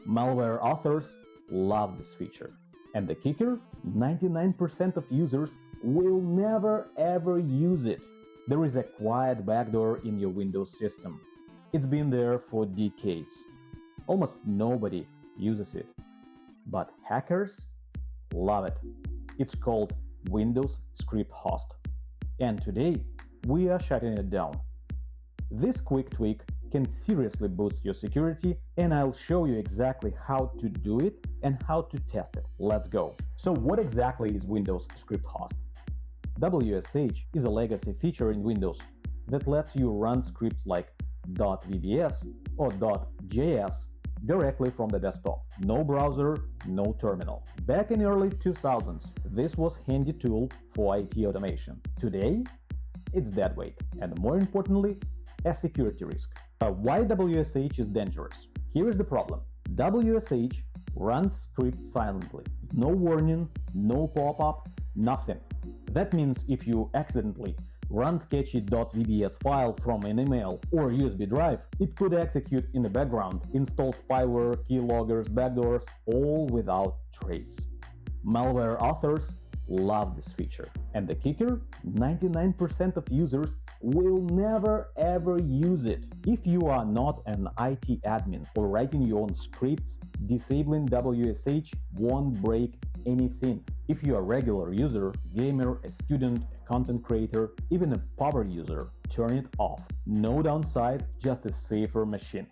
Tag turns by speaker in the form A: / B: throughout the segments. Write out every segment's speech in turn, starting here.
A: Malware authors love this feature. And the kicker? 99% of users will never ever use it. There is a quiet backdoor in your Windows system. It's been there for decades. Almost nobody uses it. But hackers love it. It's called Windows Script Host. And today, we are shutting it down. This quick tweak can seriously boost your security, and I'll show you exactly how to do it and how to test it. Let's go. So what exactly is Windows Script Host? WSH is a legacy feature in Windows that lets you run scripts like .vbs or .js directly from the desktop. No browser, no terminal. Back in early 2000s, this was a handy tool for IT automation. Today, it's dead weight, and more importantly, a security risk. Why WSH is dangerous? Here is the problem. WSH runs scripts silently. No warning, no pop-up, nothing. That means if you accidentally run sketchy .vbs file from an email or USB drive, it could execute in the background, install spyware, keyloggers, backdoors, all without trace. Malware authors love this feature. And the kicker? 99% of users will never ever use it. If you are not an IT admin or writing your own scripts, disabling WSH won't break anything. If you are a regular user, gamer, a student, a content creator, even a power user, turn it off. No downside, just a safer machine.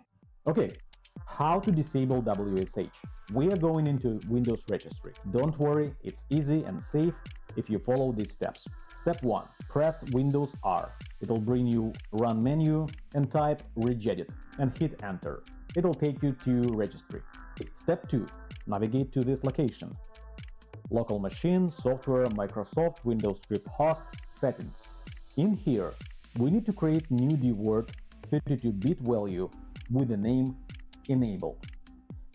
A: Okay, how to disable WSH? We are going into Windows registry. Don't worry, it's easy and safe if you follow these steps. Step 1. Press Windows R. It'll bring you Run menu and type regedit and hit Enter. It'll take you to registry. Step 2. Navigate to this location. Local machine, software, Microsoft, Windows Script Host, settings. In here, we need to create new dword 32-bit value with the name enable.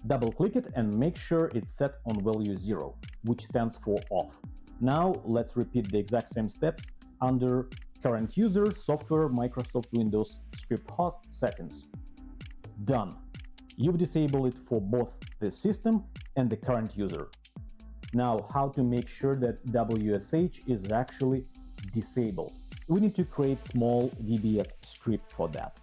A: Double-click it and make sure it's set on value 0, which stands for off. Now let's repeat the exact same steps under current user, software, Microsoft Windows Script Host, settings. Done. You've disabled it for both the system and the current user. Now, how to make sure that WSH is actually disabled? We need to create small VBS script for that.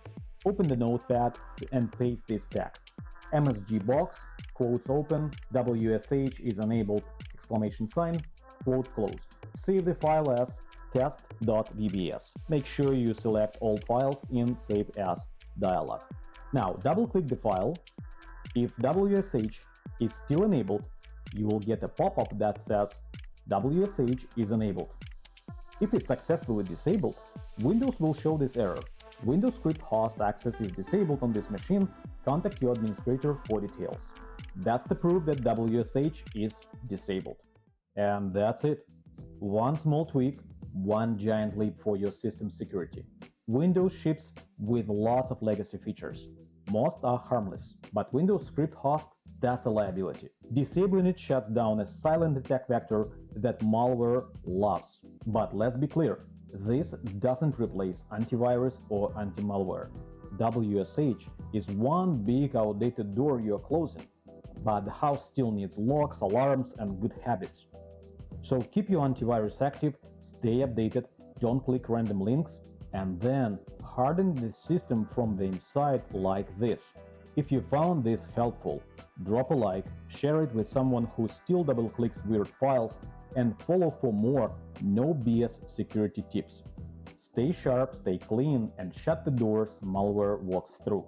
A: Open the notepad and paste this text. MSG box, quotes open, WSH is enabled, exclamation sign, quote closed. Save the file as test.vbs. Make sure you select all files in Save As dialog. Now, double-click the file. If WSH is still enabled, you will get a pop-up that says WSH is enabled. If it's successfully disabled, Windows will show this error. Windows Script Host access is disabled on this machine. Contact your administrator for details. That's the proof that WSH is disabled. And that's it. One small tweak, one giant leap for your system security. Windows ships with lots of legacy features. Most are harmless, but Windows Script Host, that's a liability. Disabling it shuts down a silent attack vector that malware loves. But let's be clear, this doesn't replace antivirus or antimalware. WSH is one big outdated door you're closing, but the house still needs locks, alarms, and good habits. So keep your antivirus active, stay updated, don't click random links, and then harden the system from the inside like this. If you found this helpful, drop a like, share it with someone who still double-clicks weird files, and follow for more no BS security tips. Stay sharp, stay clean, and shut the doors malware walks through.